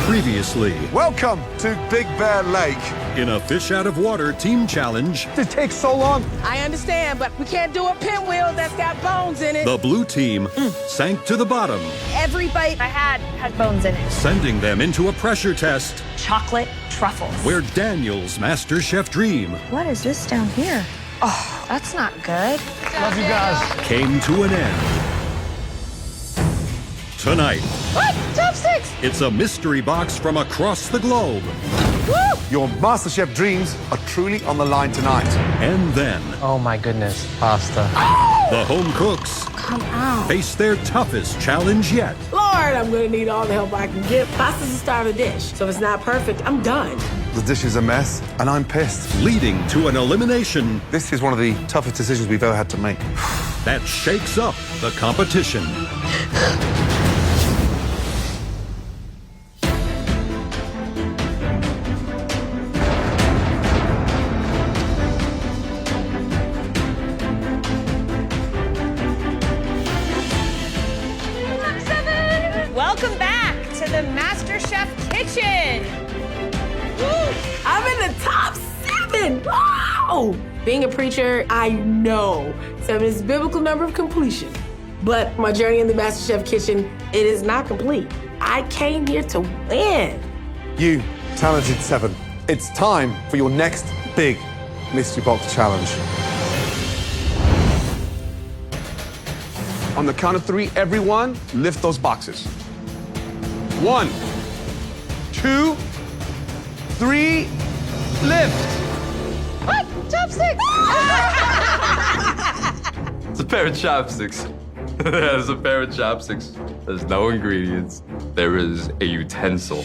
Previously. Welcome to Big Bear Lake. In a fish out of water team challenge. It takes so long. I understand, but we can't do a pinwheel that's got bones in it. The blue team sank to the bottom. Every bite I had bones in it. Sending them into a pressure test. Chocolate truffles. Where Daniel's MasterChef dream. What is this down here? Oh, that's not good. Love you guys. Came to an end. Tonight. What? Chopsticks! It's a mystery box from across the globe. Woo! Your MasterChef dreams are truly on the line tonight. And then. Oh my goodness, pasta. The home cooks. Come on. Face their toughest challenge yet. Lord, I'm gonna need all the help I can get. Pasta's the start of the dish, so if it's not perfect, I'm done. The dish is a mess, and I'm pissed. Leading to an elimination. This is one of the toughest decisions we've ever had to make. That shakes up the competition. Welcome back to the MasterChef kitchen. Woo! I'm in the top 7. Wow! Being a preacher, I know 7 is a biblical number of completion. But my journey in the MasterChef kitchen, it is not complete. I came here to win. You, talented 7, it's time for your next big mystery box challenge. On the count of 3, everyone, lift those boxes. 1, 2, 3, lift! What? Chopsticks! It's a pair of chopsticks. It's a pair of chopsticks. There's no ingredients. There is a utensil.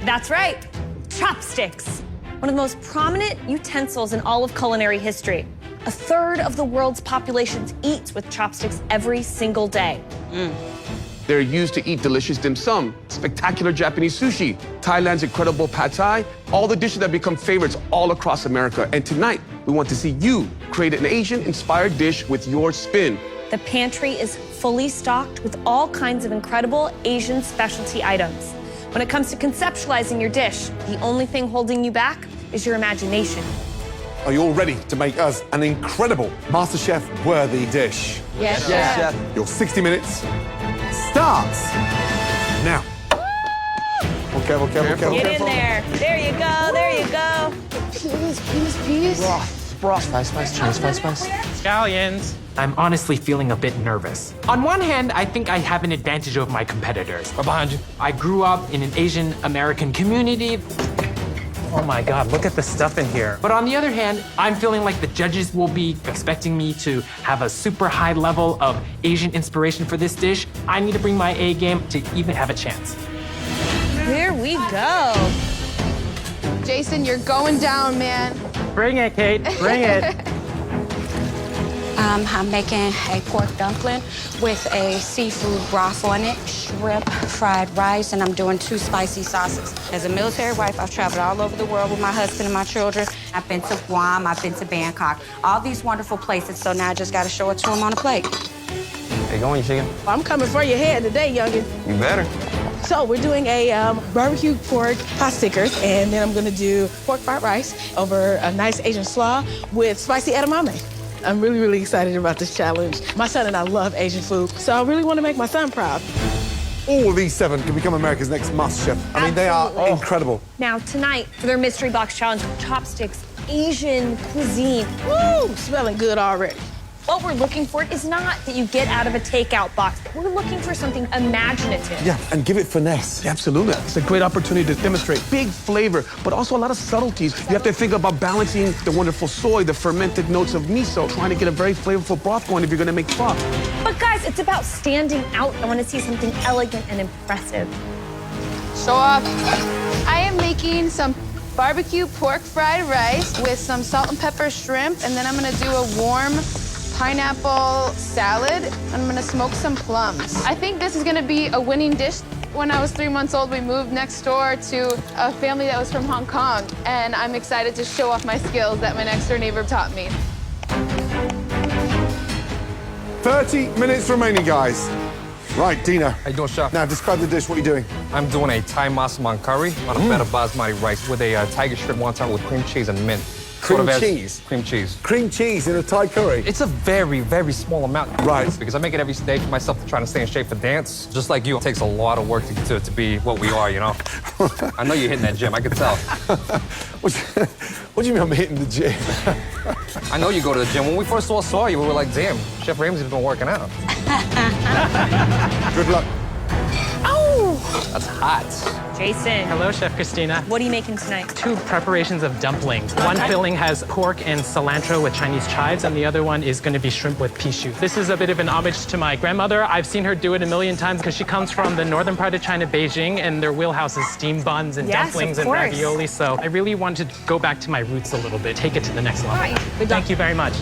That's right. Chopsticks. One of the most prominent utensils in all of culinary history. A third of the world's population eats with chopsticks every single day. They're used to eat delicious dim sum, spectacular Japanese sushi, Thailand's incredible pad thai, all the dishes that become favorites all across America. And tonight, we want to see you create an Asian-inspired dish with your spin. The pantry is fully stocked with all kinds of incredible Asian specialty items. When it comes to conceptualizing your dish, the only thing holding you back is your imagination. Are you all ready to make us an incredible MasterChef-worthy dish? Yes, Chef. Your 60 minutes starts now. Okay. Get in there. There you go. There you go. Spice, Scallions. I'm honestly feeling a bit nervous. On one hand, I think I have an advantage over my competitors. We're behind you. I grew up in an Asian American community. Oh my God, look at the stuff in here. But on the other hand, I'm feeling like the judges will be expecting me to have a super high level of Asian inspiration for this dish. I need to bring my A game to even have a chance. Here we go. Jason, you're going down, man. Bring it, Kate. Bring it. I'm making a pork dumpling with a seafood broth on it, shrimp, fried rice, and I'm doing 2 spicy sauces. As a military wife, I've traveled all over the world with my husband and my children. I've been to Guam, I've been to Bangkok, all these wonderful places, so now I just gotta show it to them on a plate. How you going, chicken? I'm coming for your head today, youngin. You better. So we're doing a barbecue pork pot stickers, and then I'm gonna do pork fried rice over a nice Asian slaw with spicy edamame. I'm really, really excited about this challenge. My son and I love Asian food, so I really want to make my son proud. All of these 7 can become America's next MasterChef. I mean, they are Absolutely. incredible. Now, tonight, for their mystery box challenge, Chopsticks, Asian cuisine. Woo! Smelling good already. What we're looking for is not that you get out of a takeout box. We're looking for something imaginative. Yeah, and give it finesse. Absolutely. It's a great opportunity to demonstrate big flavor, but also a lot of subtleties. You have to think about balancing the wonderful soy, the fermented notes of miso, trying to get a very flavorful broth going if you're gonna make broth. But guys, it's about standing out. I want to see something elegant and impressive. Show off. I am making some barbecue pork fried rice with some salt and pepper shrimp, and then I'm gonna do a warm pineapple salad. I'm gonna smoke some plums. I think this is gonna be a winning dish. When I was 3 months old, we moved next door to a family that was from Hong Kong, and I'm excited to show off my skills that my next door neighbor taught me. 30 minutes remaining, guys. Right, Dino. How you doing, chef? Now, describe the dish. What are you doing? I'm doing a Thai massaman curry on a bed of basmati rice with a tiger shrimp wonton with cream cheese and mint. Cream Sort of cheese? Cream cheese. Cream cheese in a Thai curry. It's a very, very small amount. Right. Because I make it every day for myself to try to stay in shape for dance. Just like you, it takes a lot of work to be what we are, you know? I know you're hitting that gym, I can tell. What do you mean I'm hitting the gym? I know you go to the gym. When we first saw you, we were like, damn, Chef Ramsay's been working out. Good luck. That's hot. Jason, Hello, Chef Christina. what are you making tonight? 2 preparations of dumplings. One filling has pork and cilantro with Chinese chives, and the other one is going to be shrimp with pea shoot. This is a bit of an homage to my grandmother. I've seen her do it a million times because she comes from the northern part of China, Beijing, and their wheelhouse is steamed buns and Yes, dumplings of and course. ravioli. So I really want to go back to my roots a little bit, take it to the next level. All right, good luck. Thank you very much.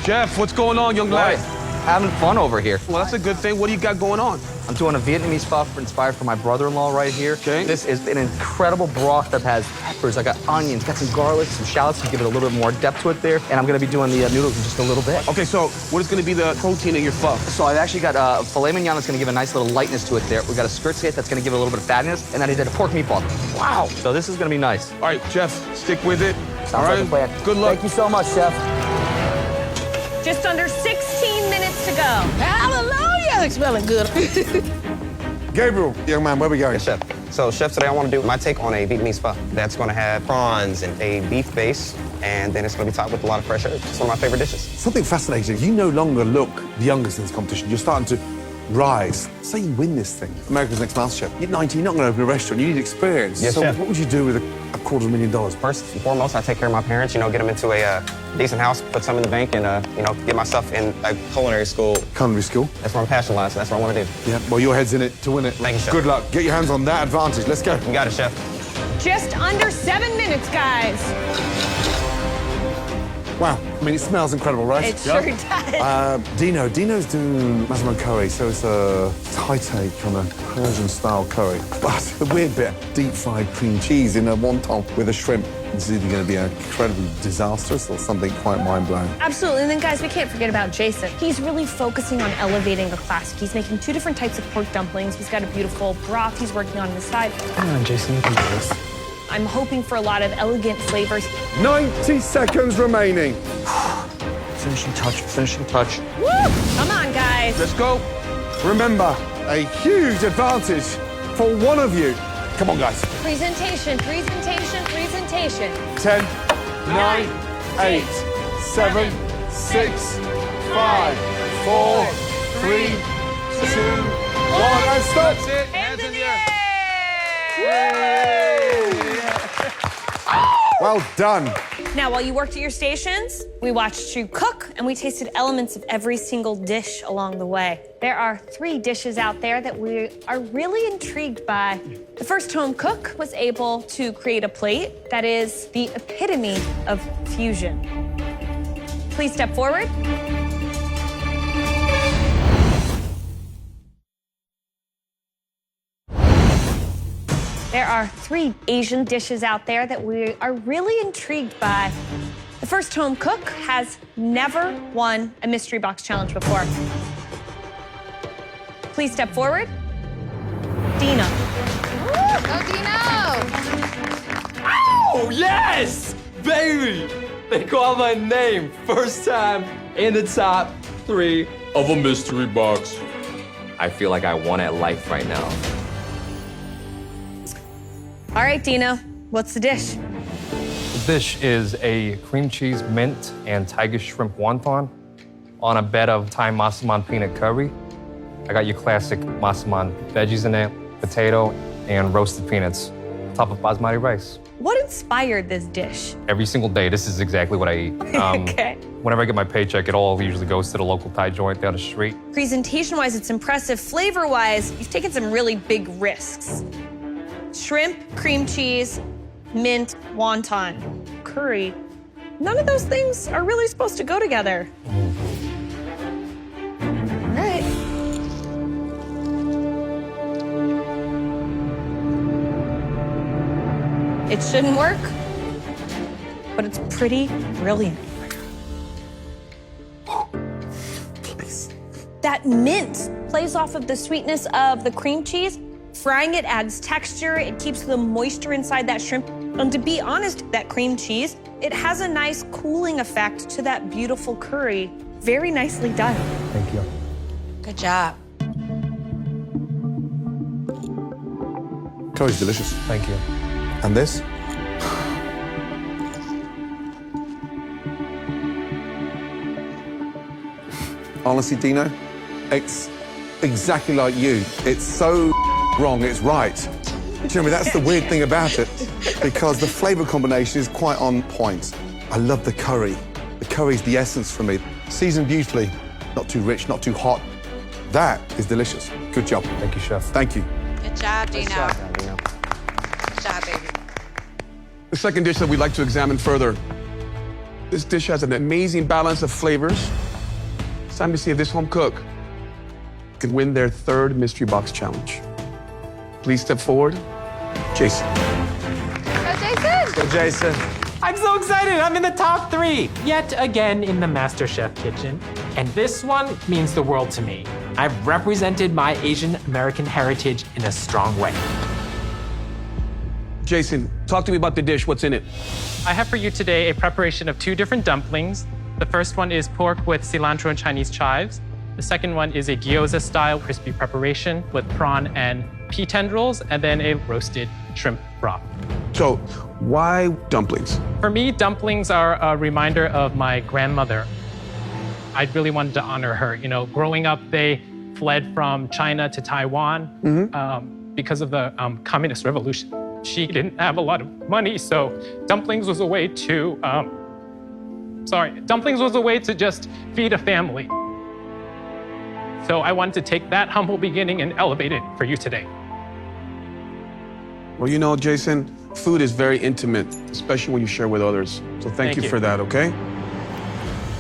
Jeff, what's going on, young lad? Having fun over here. Well, that's a good thing. What do you got going on? I'm doing a Vietnamese pho inspired from my brother-in-law right here. Okay. This is an incredible broth that has peppers. I got onions, got some garlic, some shallots to give it a little bit more depth to it there. And I'm gonna be doing the noodles in just a little bit. Okay, so what is going to be the protein in your pho? So I've actually got filet mignon that's gonna give a nice little lightness to it there. We got a skirt steak that's gonna give it a little bit of fattiness. And then I did a pork meatball. Wow. So this is gonna be nice. All right, Jeff, stick with it. Sounds All right. like a plan. Good luck. Thank you so much, Chef. Just under 16 minutes to go. Hallelujah! It's smelling good. Gabriel, young man, where are we going? Yes, chef. So, chef, today I want to do my take on a Vietnamese pho. That's going to have prawns and a beef base, and then it's going to be topped with a lot of fresh herbs. It's one of my favorite dishes. Something fascinating. You no longer look the youngest in this competition. You're starting to rise. Say you win this thing, America's Next MasterChef. You're 19, you're not going to open a restaurant. You need experience. Yes, so chef. what would you do with a $250,000? First and foremost, I take care of my parents, get them into a decent house, put some in the bank, and, get myself in a culinary school. Culinary school? That's where I'm passion lies, so that's what I want to do. Yeah, well, your head's in it to win it. Thank you, chef. Good luck. Get your hands on that advantage. Let's go. You got it, chef. Just under 7 minutes, guys. Wow. I mean, it smells incredible, right? It sure does. Dino's doing massaman curry, so it's a Thai take on a Persian-style curry. But the weird bit, deep-fried cream cheese in a wonton with a shrimp. This is either going to be incredibly disastrous or something quite mind-blowing. Absolutely. And then, guys, we can't forget about Jason. He's really focusing on elevating the classic. He's making 2 different types of pork dumplings. He's got a beautiful broth he's working on the side. Come on, Jason, you can do this. I'm hoping for a lot of elegant flavors. 90 seconds remaining. Finishing touch, finishing touch. Woo! Come on, guys. Let's go. Remember, a huge advantage for one of you. Come on, guys. Presentation, presentation, presentation. 10, 9, 8, 7, 6, 5, 4, 3, 2, 1, and stop. Hands in the air! Well done. Now, while you worked at your stations, we watched you cook and we tasted elements of every single dish along the way. There are 3 dishes out there that we are really intrigued by. The first home cook was able to create a plate that is the epitome of fusion. Please step forward. There are 3 Asian dishes out there that we are really intrigued by. The first home cook has never won a mystery box challenge before. Please step forward. Dina. Go, Dino! Oh, yes! Baby! They call my name first time in the top 3 of a mystery box. I feel like I won at life right now. All right, Dino, what's the dish? The dish is a cream cheese, mint, and tiger shrimp wonton on a bed of Thai massaman peanut curry. I got your classic massaman veggies in it, potato, and roasted peanuts, top of basmati rice. What inspired this dish? Every single day, this is exactly what I eat. Okay. Whenever I get my paycheck, it all usually goes to the local Thai joint down the street. Presentation-wise, it's impressive. Flavor-wise, you've taken some really big risks. Shrimp, cream cheese, mint, wonton, curry. None of those things are really supposed to go together. All right. It shouldn't work, but it's pretty brilliant. Please. That mint plays off of the sweetness of the cream cheese. Frying it adds texture. It keeps the moisture inside that shrimp. And to be honest, that cream cheese, it has a nice cooling effect to that beautiful curry. Very nicely done. Thank you. Good job. Curry's delicious. Thank you. And this? Honestly, Dino, it's exactly like you. It's so wrong, it's right. Do you know, that's the weird thing about it, because the flavor combination is quite on point. I love the curry. The curry's the essence for me. Seasoned beautifully, not too rich, not too hot. That is delicious. Good job. Thank you, Chef. Thank you. Good job, Dino. Good job, baby. The second dish that we'd like to examine further. This dish has an amazing balance of flavors. It's time to see if this home cook can win their third mystery box challenge. Please step forward, Jason. Go, Jason! Go, Jason. I'm so excited. I'm in the top 3, yet again in the MasterChef kitchen. And this one means the world to me. I've represented my Asian American heritage in a strong way. Jason, talk to me about the dish. What's in it? I have for you today a preparation of 2 different dumplings. The first one is pork with cilantro and Chinese chives. The second one is a gyoza-style crispy preparation with prawn and pea tendrils, and then a roasted shrimp broth. So, why dumplings? For me, dumplings are a reminder of my grandmother. I really wanted to honor her. You know, growing up, they fled from China to Taiwan because of the Communist Revolution. She didn't have a lot of money, so dumplings was a way to, dumplings was a way to just feed a family. So I wanted to take that humble beginning and elevate it for you today. Well, you know, Jason, food is very intimate, especially when you share with others. So thank you for that, okay?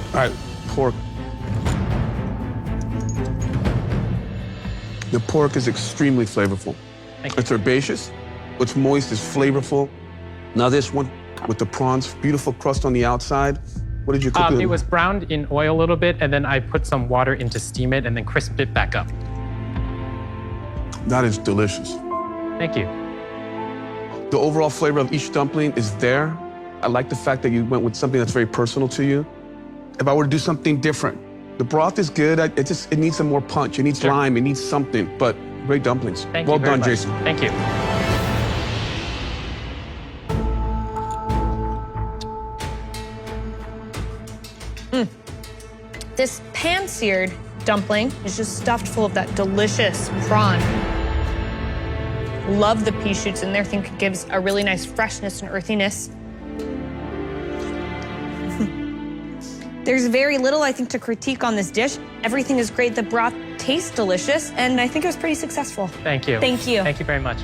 All right, pork. The pork is extremely flavorful. Thank you. It's herbaceous. What's moist is flavorful. Now this one with the prawns, beautiful crust on the outside. What did you cook it? It was browned in oil a little bit, and then I put some water in to steam it and then crisp it back up. That is delicious. Thank you. The overall flavor of each dumpling is there. I like the fact that you went with something that's very personal to you. If I were to do something different, the broth is good. It needs some more punch. It needs lime. It needs something. But great dumplings. Thank well you very done, much. Jason. Thank you. This pan-seared dumpling is just stuffed full of that delicious prawn. Love the pea shoots in there. I think it gives a really nice freshness and earthiness. There's very little, I think, to critique on this dish. Everything is great. The broth tastes delicious, and I think it was pretty successful. Thank you. Thank you. Thank you very much.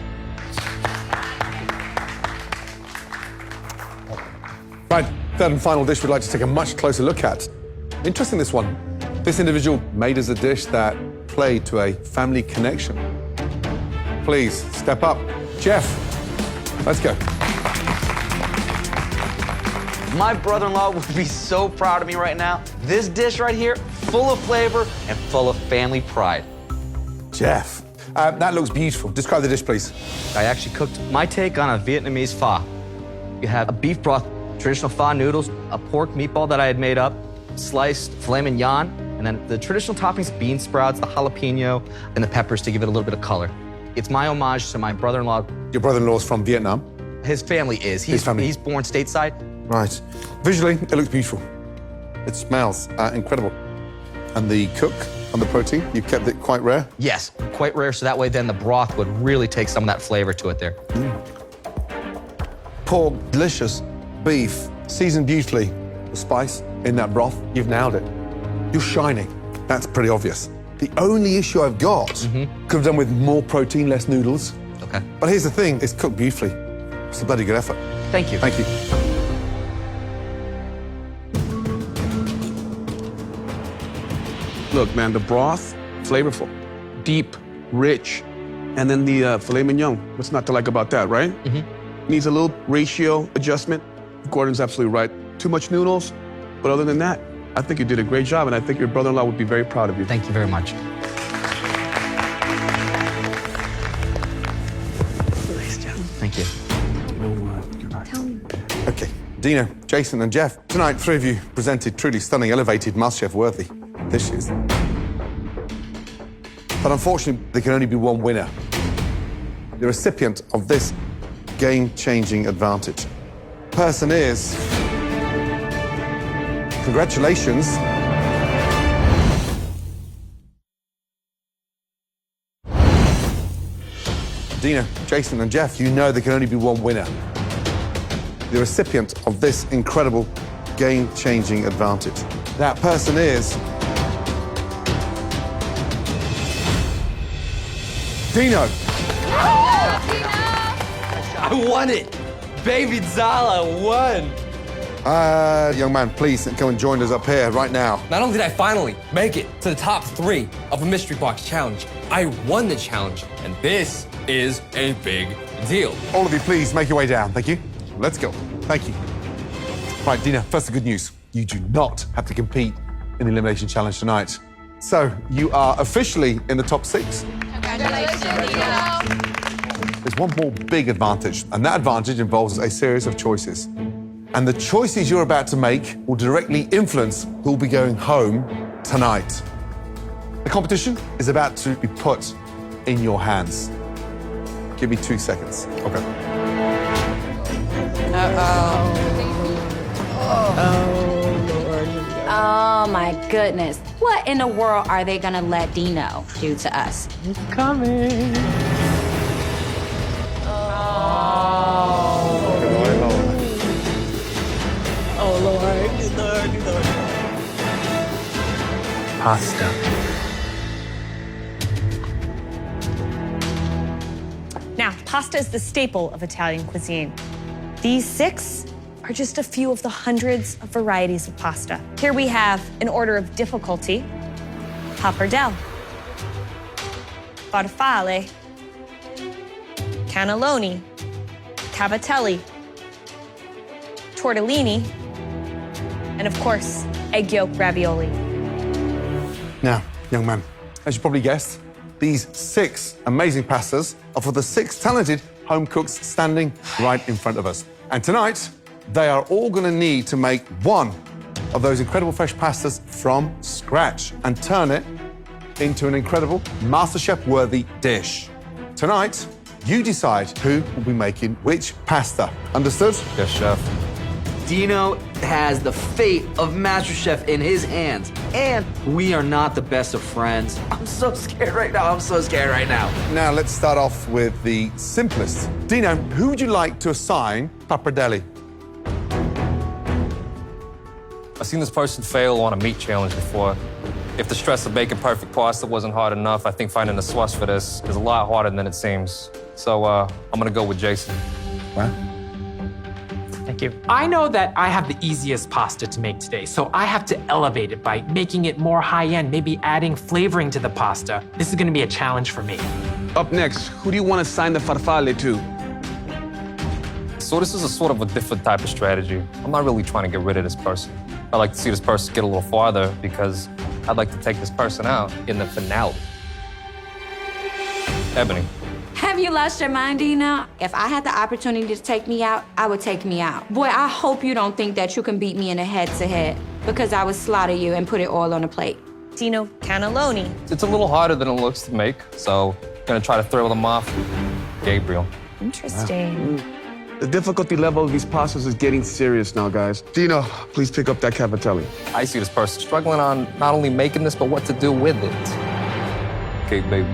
Right, third and final dish we'd like to take a much closer look at. Interesting, this one. This individual made us a dish that played to a family connection. Please, step up. Jeff, let's go. My brother-in-law would be so proud of me right now. This dish right here, full of flavor and full of family pride. Jeff, that looks beautiful. Describe the dish, please. I actually cooked my take on a Vietnamese pho. You have a beef broth, traditional pho noodles, a pork meatball that I had made up, sliced filet mignon, and then the traditional toppings, bean sprouts, the jalapeno, and the peppers to give it a little bit of color. It's my homage to my brother-in-law. Your brother-in-law's from Vietnam? His family is. He's born stateside. Right. Visually, it looks beautiful. It smells incredible. And the cook and the protein, you kept it quite rare? Yes, quite rare, so that way then the broth would really take some of that flavor to it there. Pork, delicious. Beef, seasoned beautifully. The spice in that broth, you've nailed it. You're shining. That's pretty obvious. The only issue I've got, could have done with more protein, less noodles. Okay. But here's the thing, it's cooked beautifully. It's a bloody good effort. Thank you. Thank you. Look, man, the broth, flavorful, deep, rich, and then the filet mignon. What's not to like about that, right? Needs a little ratio adjustment. Gordon's absolutely right. Too much noodles, but other than that, I think you did a great job, and I think your brother-in-law would be very proud of you. Thank you very much. Nice job. Thank you. Okay, Dino, Jason, and Jeff. Tonight, three of you presented truly stunning, elevated, MasterChef-worthy dishes. But unfortunately, there can only be one winner. The recipient of this game-changing advantage. Person is... Congratulations. Dina, Jason, and Jeff, you know there can only be one winner. The recipient of this incredible game-changing advantage. That person is... Dino. I won it! Baby Zala won! Young man, please come and join us up here right now. Not only did I finally make it to the top 3 of a mystery box challenge, I won the challenge, and this is a big deal. All of you, please make your way down. Thank you. Let's go. Thank you. Right, Dina, first the good news. You do not have to compete in the elimination challenge tonight. So you are officially in the top 6. Congratulations, Dino. There's one more big advantage, and that advantage involves a series of choices. And the choices you're about to make will directly influence who will be going home tonight. The competition is about to be put in your hands. Give me 2 seconds. Okay. Oh my goodness. What in the world are they gonna let Dino do to us? It's coming. Oh, Lord. Pasta. Now, pasta is the staple of Italian cuisine. These 6 are just a few of the hundreds of varieties of pasta. Here we have an order of difficulty: pappardelle, farfalle, cannelloni, cavatelli, tortellini, and of course, egg yolk ravioli. Now, young man, as you probably guessed, these 6 amazing pastas are for the 6 talented home cooks standing right in front of us. And tonight, they are all going to need to make one of those incredible fresh pastas from scratch and turn it into an incredible MasterChef-worthy dish. Tonight, you decide who will be making which pasta. Understood? Yes, chef. Dino has the fate of MasterChef in his hands, and we are not the best of friends. I'm so scared right now. Now, let's start off with the simplest. Dino, who would you like to assign pappardelle? I've seen this person fail on a meat challenge before. If the stress of making perfect pasta wasn't hard enough, I think finding a sauce for this is a lot harder than it seems. So I'm gonna go with Jason. What? Thank you. I know that I have the easiest pasta to make today, so I have to elevate it by making it more high-end, maybe adding flavoring to the pasta. This is gonna be a challenge for me. Up next, who do you want to assign the farfalle to? So this is a sort of a different type of strategy. I'm not really trying to get rid of this person. I'd like to see this person get a little farther because I'd like to take this person out in the finale. Ebony. Have you lost your mind, Dino? If I had the opportunity to take me out, I would take me out. Boy, I hope you don't think that you can beat me in a head-to-head because I would slaughter you and put it all on a plate. Dino cannelloni. It's a little harder than it looks to make, so I'm gonna try to throw them off. Gabriel. Interesting. The difficulty level of these pastas is getting serious now, guys. Dino, please pick up that cavatelli. I see this person struggling on not only making this, but what to do with it. Okay, baby.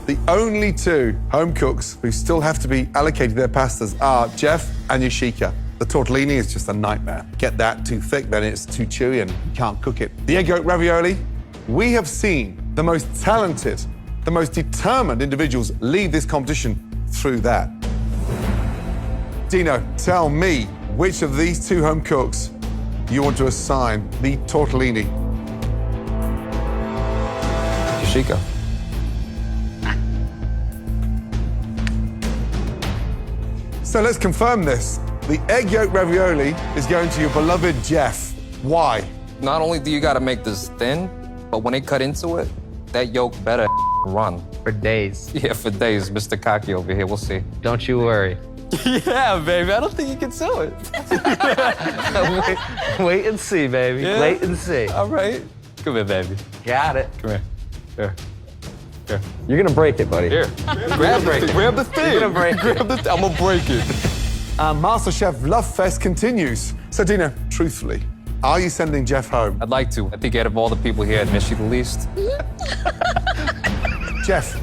The only 2 home cooks who still have to be allocated their pastas are Jeff and Yoshika. The tortellini is just a nightmare. Get that too thick, then it's too chewy and you can't cook it. The egg yolk ravioli, we have seen the most talented, the most determined individuals lead this competition through that. Dino, tell me which of these 2 home cooks you want to assign the tortellini. Yoshika. So let's confirm this. The egg yolk ravioli is going to your beloved Jeff. Why? Not only do you gotta make this thin, but when they cut into it, that yolk better run. For days. Yeah, for days, Mr. Cocky over here, we'll see. Don't you worry. Yeah, baby, I don't think you can do it. Wait and see, baby. Yeah? Wait and see. All right. Come here, baby. Got it. Come here. Here. Here. You're gonna break it, buddy. Here. Grab the thing. You're gonna break Grab the thing. I'm gonna break it. MasterChef Love Fest continues. So, Dino, truthfully, are you sending Jeff home? I'd like to. I think out of all the people here, I'd miss you the least. Jeff,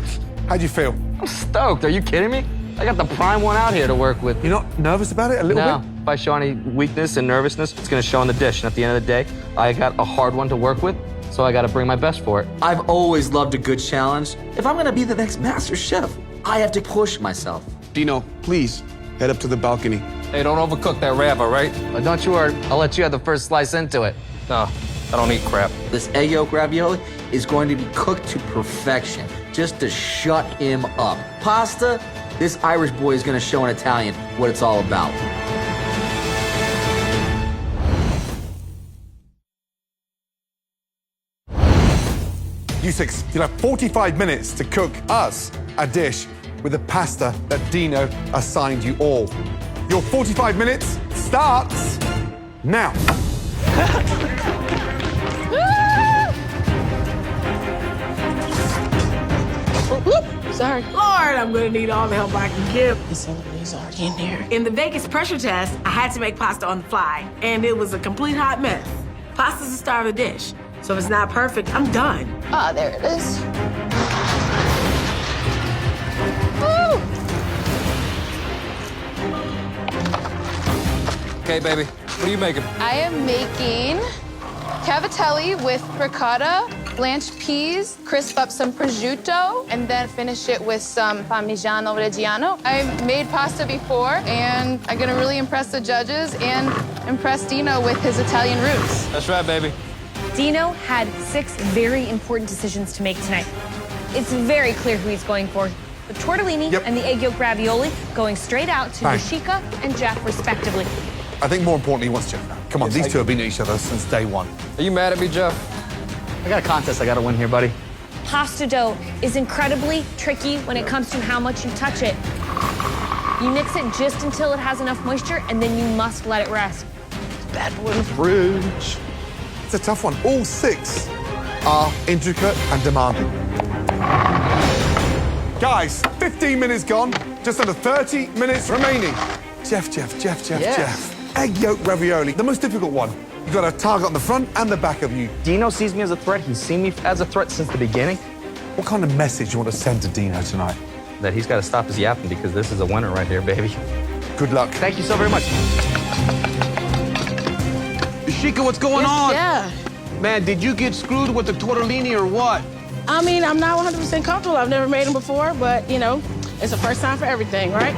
how do you feel? I'm stoked. Are you kidding me? I got the prime one out here to work with. You're not nervous about it a little No. bit? If I show any weakness and nervousness, it's gonna show in the dish. And at the end of the day, I got a hard one to work with, so I gotta bring my best for it. I've always loved a good challenge. If I'm gonna be the next master chef, I have to push myself. Dino, please, head up to the balcony. Hey, don't overcook that wrap, all right? But don't you worry, I'll let you have the first slice into it. No, I don't eat crap. This egg yolk ravioli is going to be cooked to perfection, just to shut him up. Pasta, this Irish boy is gonna show an Italian what it's all about. You six, you'll have 45 minutes to cook us a dish with the pasta that Dino assigned you all. Your 45 minutes starts now. Sorry. Lord, I'm gonna need all the help I can give. Somebody's already in there. In the Vegas pressure test, I had to make pasta on the fly, and it was a complete hot mess. Pasta's the star of the dish, so if it's not perfect, I'm done. Ah, there it is. Okay, baby, what are you making? I am making cavatelli with ricotta, blanched peas, crisp up some prosciutto, and then finish it with some parmigiano reggiano. I've made pasta before, and I'm gonna really impress the judges and impress Dino with his Italian roots. That's right, baby. Dino had 6 very important decisions to make tonight. It's very clear who he's going for. The tortellini and the egg yolk ravioli going straight out to Bang. Yoshika and Jeff, respectively. I think more importantly, he wants Jeff now. Come on, these two have been at each other since day one. Are you mad at me, Jeff? I got a contest I gotta win here, buddy. Pasta dough is incredibly tricky when it comes to how much you touch it. You mix it just until it has enough moisture, and then you must let it rest. Bad boy in the fridge. It's a tough one. All 6 are intricate and demanding. Guys, 15 minutes gone, just under 30 minutes remaining. Jeff. Egg yolk ravioli, the most difficult one. You've got a target on the front and the back of you. Dino sees me as a threat. He's seen me as a threat since the beginning. What kind of message do you want to send to Dino tonight? That he's gotta stop his yapping because this is a winner right here, baby. Good luck. Thank you so very much. Yoshika, what's going on? Yeah. Man, did you get screwed with the tortellini or what? I mean, I'm not 100% comfortable. I've never made them before, but, you know, it's the first time for everything, right?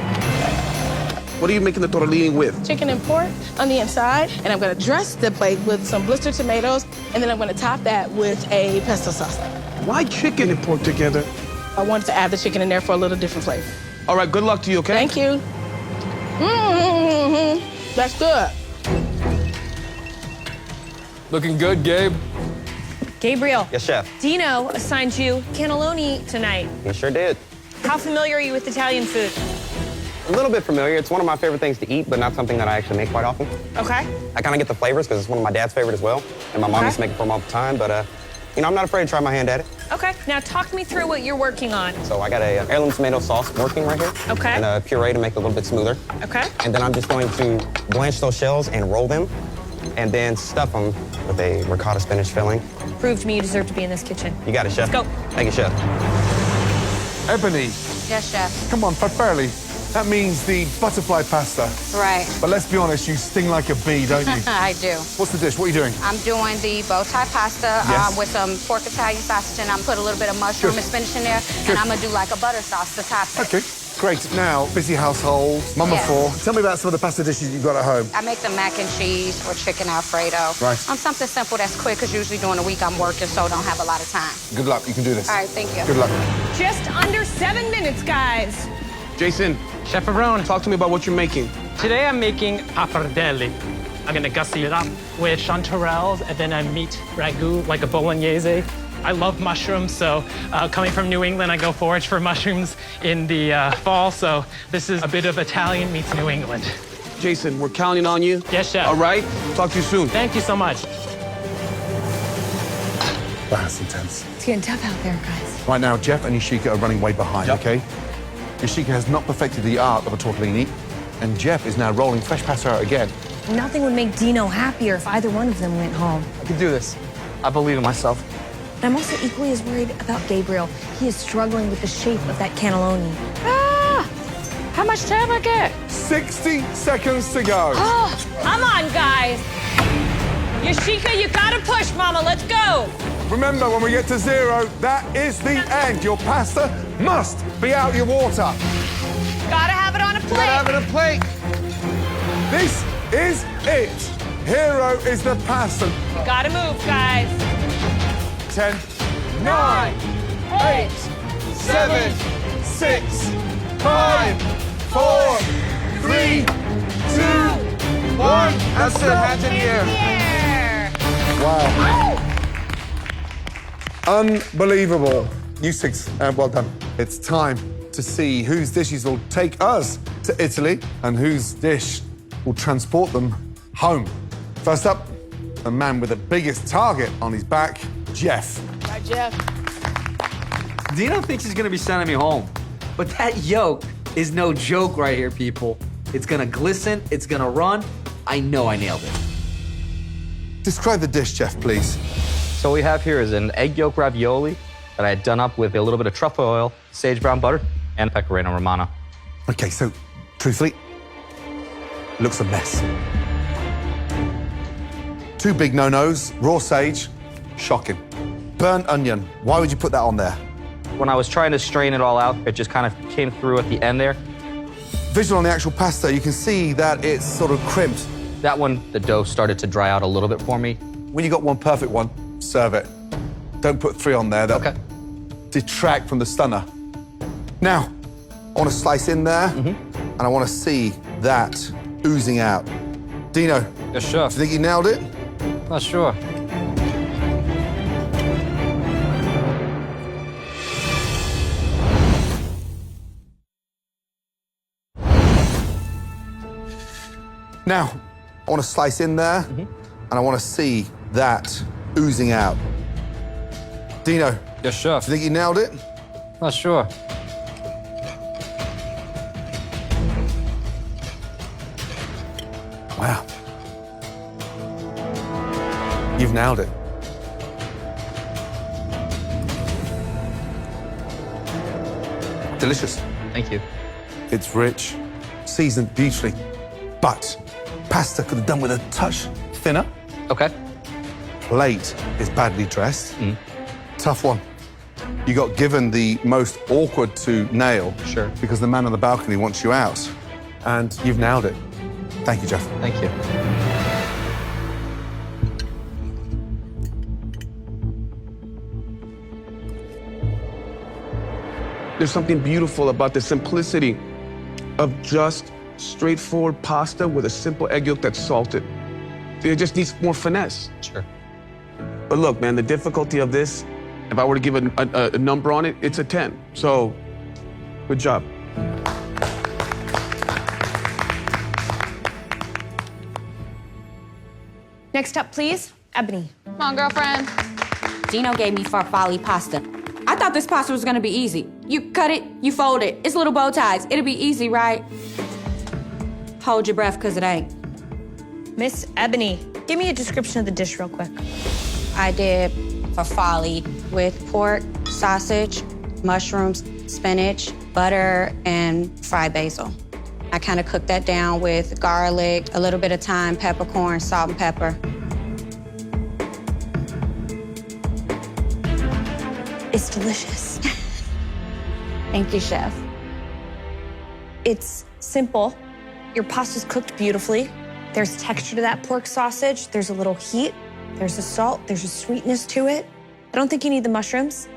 What are you making the tortellini with? Chicken and pork on the inside, and I'm gonna dress the plate with some blistered tomatoes, and then I'm gonna top that with a pesto sauce. Why chicken and pork together? I wanted to add the chicken in there for a little different flavor. All right, good luck to you, okay? Thank you. That's good. Looking good, Gabe. Gabriel. Yes, chef. Dino assigned you cannelloni tonight. He sure did. How familiar are you with Italian food? A little bit familiar. It's one of my favorite things to eat, but not something that I actually make quite often. Okay. I kind of get the flavors because it's one of my dad's favorite as well, and my mom used to make it for him all the time, but you know, I'm not afraid to try my hand at it. Okay. Now talk me through what you're working on. So I got a heirloom tomato sauce working right here. Okay. And a puree to make it a little bit smoother. Okay. And then I'm just going to blanch those shells and roll them, and then stuff them with a ricotta spinach filling. Prove to me you deserve to be in this kitchen. You got it, chef. Let's go. Thank you, chef. Ebony, Yes, chef. come on, fairly. That means the butterfly pasta. Right. But let's be honest, you sting like a bee, don't you? I do. What's the dish? What are you doing? I'm doing the bow tie pasta Yes. with some pork Italian sausage, and I'm put a little bit of mushroom Good. and spinach in there, Good. and I'm gonna do like a butter sauce to top it. Okay, great. Now, busy household, mama Yes. 4. Tell me about some of the pasta dishes you've got at home. I make the mac and cheese or chicken Alfredo. Right. Something simple that's quick, because usually during the week I'm working, so I don't have a lot of time. Good luck, you can do this. All right, thank you. Good luck. Just under 7 minutes, guys. Jason, Chef Aron. talk to me about what you're making. Today I'm making pappardelle. I'm gonna gussy it up with chanterelles and then a meat ragu, like a bolognese. I love mushrooms, so coming from New England, I go forage for mushrooms in the fall, so this is a bit of Italian meets New England. Jason, we're counting on you. Yes, chef. All right? Talk to you soon. Thank you so much. That's intense. It's getting tough out there, guys. Right now, Jeff and Yoshika are running way behind, okay? Yoshika has not perfected the art of a tortellini, and Jeff is now rolling fresh pasta out again. Nothing would make Dino happier if either one of them went home. I can do this. I believe in myself. And I'm also equally as worried about Gabriel. He is struggling with the shape of that cannelloni. Ah! How much time I get? 60 seconds to go. Oh, Come on, guys. Yoshika, you gotta push, Mama. Let's go. Remember, when we get to 0, that is the end. Your pasta must be out your water. Gotta have it on a plate. Gotta have it on a plate. This is it. Hero is the pasta. Gotta move, guys. 10, 9, 8, 7, 6, 5, 4, 3, 2, 1. That's it. Hands in the air. Wow. Unbelievable. You 6, well done. It's time to see whose dishes will take us to Italy and whose dish will transport them home. First up, the man with the biggest target on his back, Jeff. Hi, Jeff. Dino thinks he's gonna be sending me home, but that yolk is no joke right here, people. It's gonna glisten, it's gonna run. I know I nailed it. Describe the dish, Jeff, please. So what we have here is an egg yolk ravioli that I had done up with a little bit of truffle oil, sage brown butter, and pecorino romano. Okay, so, truthfully, looks a mess. 2 big no-nos, raw sage, shocking. Burnt onion, why would you put that on there? When I was trying to strain it all out, it just kind of came through at the end there. Visual on the actual pasta, you can see that it's sort of crimped. That one, the dough started to dry out a little bit for me. When you got one perfect one, serve it. Don't put 3 on there. That'll detract from the stunner. Now, I want to slice in there, and I want to see that oozing out. Dino. Yes, chef. Do you think you nailed it? Not sure. Now, I want to slice in there, and I want to see that oozing out. Dino. Yes, chef. Do you think you nailed it? Not sure. Wow. You've nailed it. Delicious. Thank you. It's rich, seasoned beautifully, but pasta could have done with a touch thinner. Okay. Plate is badly dressed. Tough one. You got given the most awkward to nail. Sure. Because the man on the balcony wants you out. And you've nailed it. Thank you, Jeff. Thank you. There's something beautiful about the simplicity of just straightforward pasta with a simple egg yolk that's salted. It just needs more finesse. Sure. But look, man, the difficulty of this, if I were to give a number on it, it's a 10. So, good job. Next up, please, Ebony. Come on, girlfriend. Dino gave me farfalle pasta. I thought this pasta was gonna be easy. You cut it, you fold it. It's little bow ties. It'll be easy, right? Hold your breath, cause it ain't. Miss Ebony, give me a description of the dish real quick. I did farfalle with pork, sausage, mushrooms, spinach, butter, and fried basil. I kind of cooked that down with garlic, a little bit of thyme, peppercorn, salt and pepper. It's delicious. Thank you, chef. It's simple. Your pasta's cooked beautifully. There's texture to that pork sausage. There's a little heat. There's a salt. There's a sweetness to it. I don't think you need the mushrooms.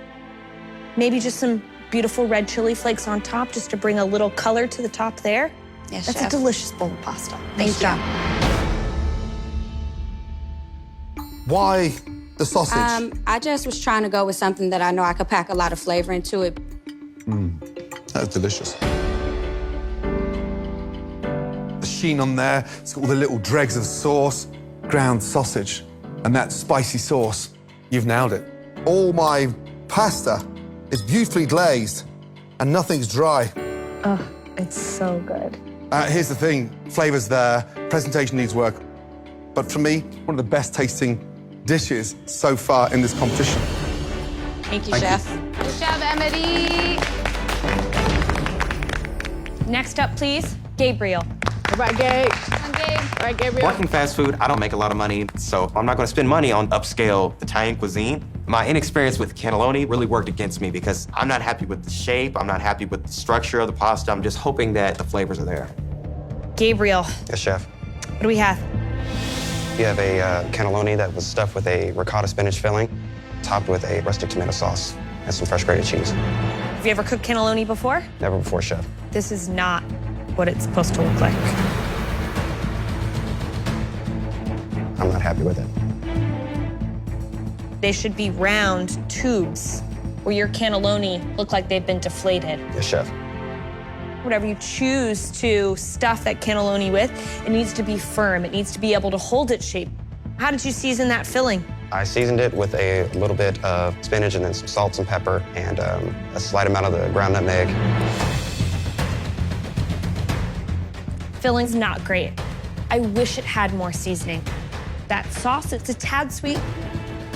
Maybe just some beautiful red chili flakes on top just to bring a little color to the top there. Yes, That's chef. a delicious bowl of pasta. Thank you. Why the sausage? I just was trying to go with something that I know I could pack a lot of flavor into it. That's delicious. The sheen on there, it's got all the little dregs of sauce, ground sausage, and that spicy sauce. You've nailed it. All my pasta is beautifully glazed and nothing's dry. Oh, it's so good. Here's the thing, flavor's there, presentation needs work. But for me, one of the best tasting dishes so far in this competition. Thank you, chef. Good job, Emily. Next up, please, Gabriel. All right, Gabe. Come on, Gabe. All right, Gabriel. Working fast food, I don't make a lot of money, so I'm not gonna spend money on upscale Italian cuisine. My inexperience with cannelloni really worked against me because I'm not happy with the shape, I'm not happy with the structure of the pasta. I'm just hoping that the flavors are there. Gabriel, Yes, chef. what do we have? We have a cannelloni that was stuffed with a ricotta spinach filling, topped with a rustic tomato sauce and some fresh grated cheese. Have you ever cooked cannelloni before? Never before, chef. This is not what it's supposed to look like. I'm not happy with it. They should be round tubes where your cannelloni look like they've been deflated. Yes, chef. Whatever you choose to stuff that cannelloni with, it needs to be firm. It needs to be able to hold its shape. How did you season that filling? I seasoned it with a little bit of spinach and then some salt, some pepper, and a slight amount of the ground nutmeg. Filling's not great. I wish it had more seasoning. That sauce, it's a tad sweet,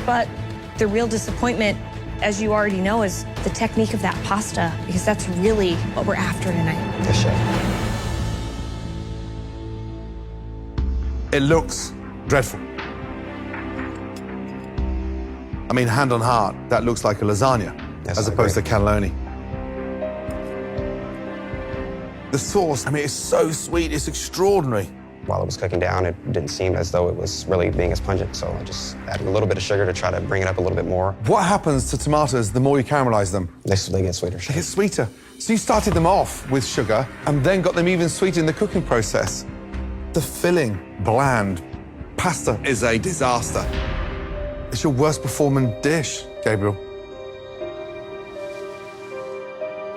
but the real disappointment, as you already know, is the technique of that pasta, because that's really what we're after tonight. Yes, chef. It looks dreadful. I mean, hand on heart, that looks like a lasagna as opposed to cannelloni. The sauce, I mean, it's so sweet, it's extraordinary. While it was cooking down, it didn't seem as though it was really being as pungent, so I just added a little bit of sugar to try to bring it up a little bit more. What happens to tomatoes the more you caramelize them? They get sweeter. They get sweeter. So you started them off with sugar and then got them even sweeter in the cooking process. The filling, bland. Pasta is a disaster. It's your worst performing dish, Gabriel.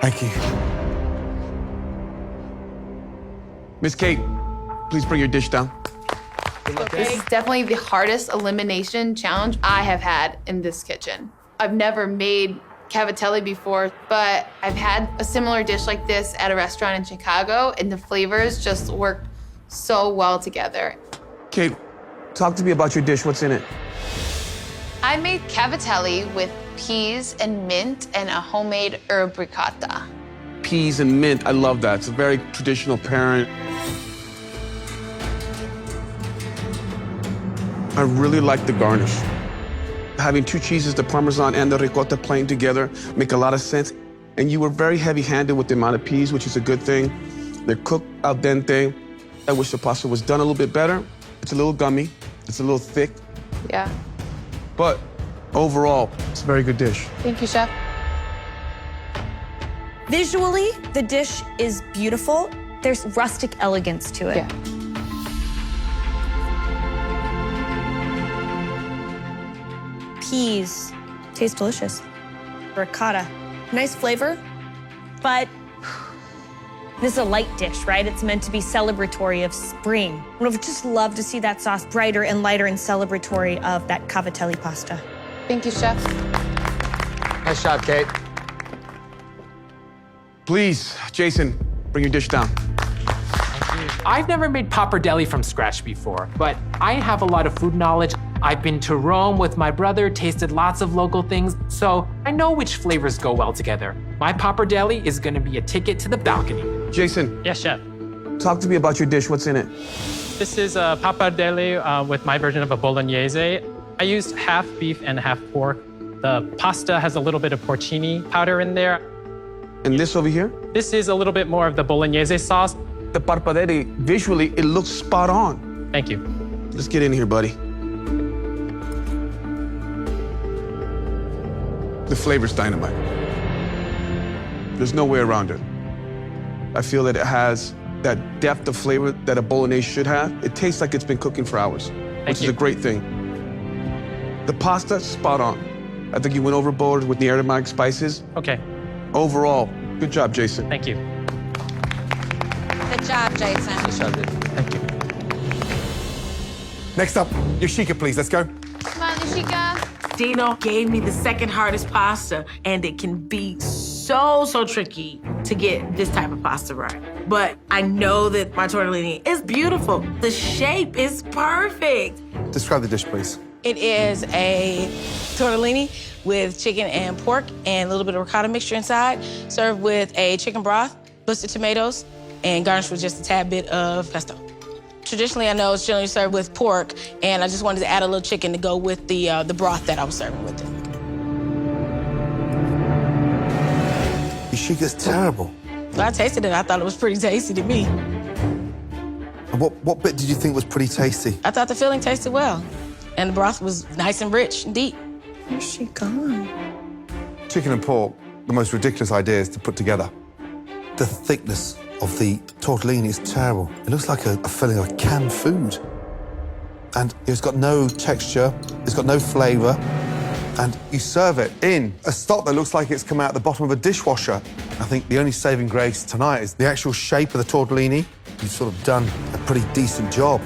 Thank you. Miss Kate, please bring your dish down. This is definitely the hardest elimination challenge I have had in this kitchen. I've never made cavatelli before, but I've had a similar dish like this at a restaurant in Chicago, and the flavors just work so well together. Kate, talk to me about your dish. What's in it? I made cavatelli with peas and mint and a homemade herb ricotta. Peas and mint, I love that. It's a very traditional pairing. I really like the garnish. Having two cheeses, the Parmesan and the ricotta playing together, make a lot of sense. And you were very heavy-handed with the amount of peas, which is a good thing. They're cooked al dente. I wish the pasta was done a little bit better. It's a little gummy, it's a little thick, Yeah. but overall, it's a very good dish. Thank you, chef. Visually, the dish is beautiful. There's rustic elegance to it. Yeah. Peas taste delicious. Ricotta, nice flavor, but this is a light dish, right? It's meant to be celebratory of spring. I would just love to see that sauce brighter and lighter and celebratory of that cavatelli pasta. Thank you, chef. Nice job, Kate. Please, Jason, bring your dish down. I've never made pappardelle from scratch before, but I have a lot of food knowledge. I've been to Rome with my brother, tasted lots of local things, so I know which flavors go well together. My pappardelle is gonna be a ticket to the balcony. Jason. Yes, chef. Talk to me about your dish. What's in it? This is a pappardelle with my version of a bolognese. I used half beef and half pork. The pasta has a little bit of porcini powder in there. And this over here? This is a little bit more of the bolognese sauce. The pappardelle, visually, it looks spot on. Thank you. Let's get in here, buddy. The flavor's dynamite. There's no way around it. I feel that it has that depth of flavor that a bolognese should have. It tastes like it's been cooking for hours, which is a great thing. The pasta, spot on. I think you went overboard with the aromatic spices. Okay. Overall, good job, Jason. Thank you. Good job, Jason. Good job, dude. Thank you. Next up, Yoshika, please. Let's go. Come on, Nishika. Dino gave me the second hardest pasta, and it can be so tricky to get this type of pasta right. But I know that my tortellini is beautiful. The shape is perfect. Describe the dish, please. It is a tortellini with chicken and pork and a little bit of ricotta mixture inside, served with a chicken broth, blistered tomatoes, and garnished with just a tad bit of pesto. Traditionally, I know it's generally served with pork, and I just wanted to add a little chicken to go with the broth that I was serving with it. Yoshika's terrible. I tasted it, I thought it was pretty tasty to me. And what bit did you think was pretty tasty? I thought the filling tasted well, and the broth was nice and rich and deep. Where's she gone? Chicken and pork, the most ridiculous ideas to put together. The thickness of the tortellini is terrible. It looks like a filling of canned food. And it's got no texture, it's got no flavour, and you serve it in a stock that looks like it's come out the bottom of a dishwasher. I think the only saving grace tonight is the actual shape of the tortellini. You've sort of done a pretty decent job.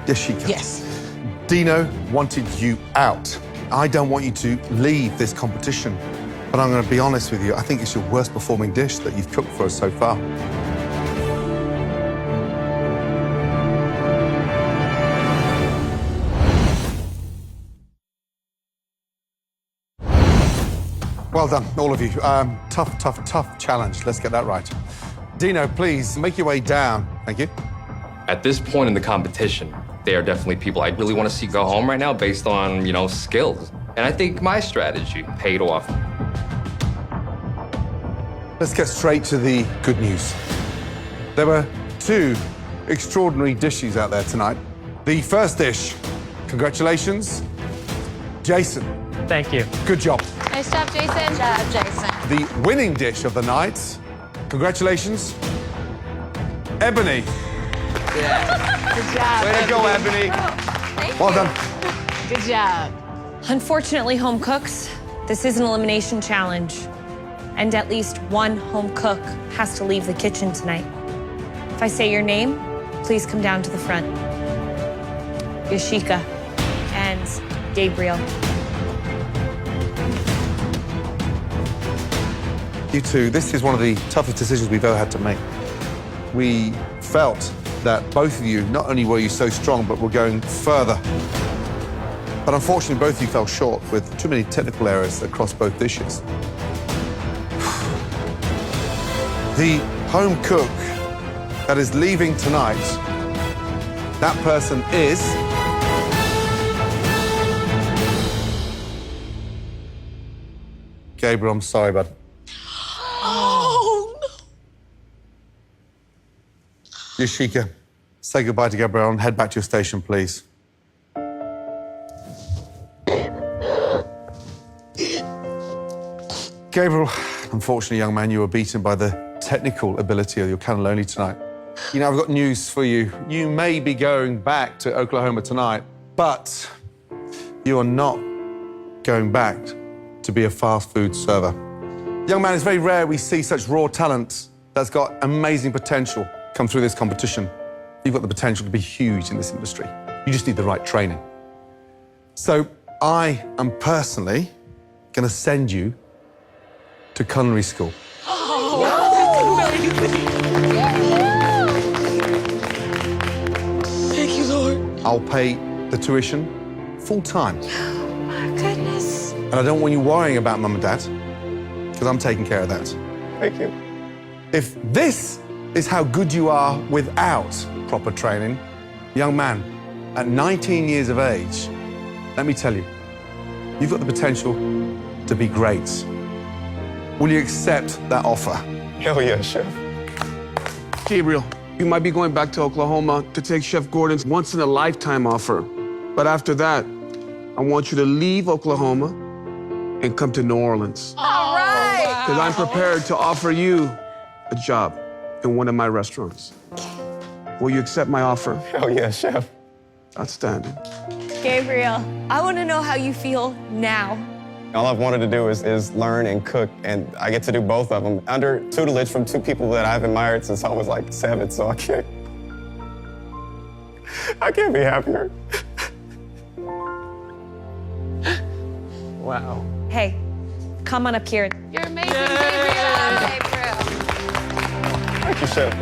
Yoshika. Yes. Dino wanted you out. I don't want you to leave this competition, but I'm going to be honest with you. I think it's your worst performing dish that you've cooked for us so far. Well done, all of you. Tough challenge. Let's get that right. Dino, please make your way down. Thank you. At this point in the competition, they are definitely people I really want to see go home right now based on, skills. And I think my strategy paid off. Let's get straight to the good news. There were two extraordinary dishes out there tonight. The first dish, congratulations, Jason. Thank you. Good job. Nice job, Jason. Good job, Jason. The winning dish of the night, congratulations, Ebony. Good job. Way to go, Ebony. Well done. Good job. Unfortunately, home cooks, this is an elimination challenge. And at least one home cook has to leave the kitchen tonight. If I say your name, please come down to the front. Yoshika and Gabriel. You two, this is one of the toughest decisions we've ever had to make. We felt that both of you, not only were you so strong, but were going further. But unfortunately, both of you fell short with too many technical errors across both dishes. The home cook that is leaving tonight, that person is... Gabriel, I'm sorry, bud. Oh, no. Yoshika, say goodbye to Gabriel and head back to your station, please. Gabriel, unfortunately, young man, you were beaten by the technical ability of your cannelloni tonight. I've got news for you. You may be going back to Oklahoma tonight, but you are not going back to be a fast food server. Young man, it's very rare we see such raw talent that's got amazing potential come through this competition. You've got the potential to be huge in this industry. You just need the right training. So I am personally going to send you to culinary school. Thank you, Lord. I'll pay the tuition full time. Oh, my goodness. And I don't want you worrying about mum and dad, because I'm taking care of that. Thank you. If this is how good you are without proper training, young man, at 19 years of age, let me tell you, you've got the potential to be great. Will you accept that offer? Hell yeah, Chef. Gabriel, you might be going back to Oklahoma to take Chef Gordon's once-in-a-lifetime offer. But after that, I want you to leave Oklahoma and come to New Orleans. All right. Because I'm prepared to offer you a job in one of my restaurants. Okay. Will you accept my offer? Oh, yeah, chef. Outstanding. Gabriel, I want to know how you feel now. All I've wanted to do is learn and cook, and I get to do both of them under tutelage from two people that I've admired since I was like 7, so I can't be happier. Wow. Hey, come on up here. You're amazing, Gabriel. Thank you, chef.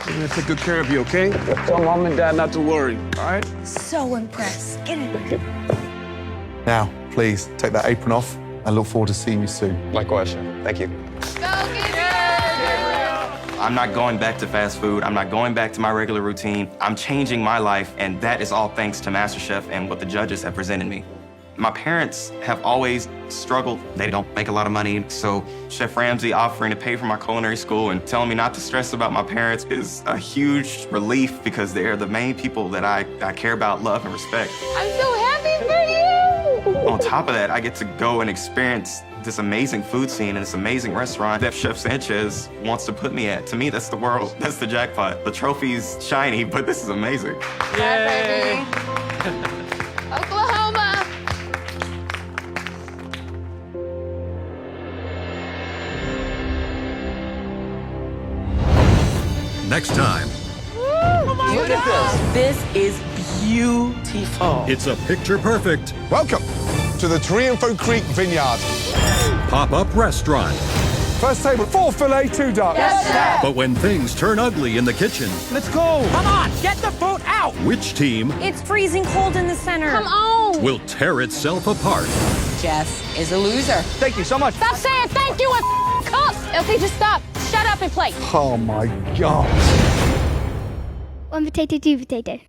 I'm gonna take good care of you, okay? Tell mom and dad not to worry, all right? So impressed. Get in. Now, please, take that apron off. I look forward to seeing you soon. Likewise, chef. Thank you. I'm not going back to fast food. I'm not going back to my regular routine. I'm changing my life, and that is all thanks to MasterChef and what the judges have presented me. My parents have always struggled. They don't make a lot of money, so Chef Ramsay offering to pay for my culinary school and telling me not to stress about my parents is a huge relief because they're the main people that I care about, love, and respect. I'm so happy for you. On top of that, I get to go and experience this amazing food scene and this amazing restaurant that Chef Sanchez wants to put me at. To me, that's the world. That's the jackpot. The trophy's shiny, but this is amazing. Yay. Oklahoma. Next time, Look at this. This is beautiful. it's a picture-perfect Welcome to the Triunfo Creek Vineyard. pop-up restaurant. First table, 4 filet, 2 ducks. But when things turn ugly in the kitchen, Let's go. Come on, get the food out. which team It's freezing cold in the center. Come on. will tear itself apart? Jeff is a loser. Thank you so much. Stop saying thank you and cook. Okay, just stop. Shut up and play. Oh my God. One potato, 2 potato.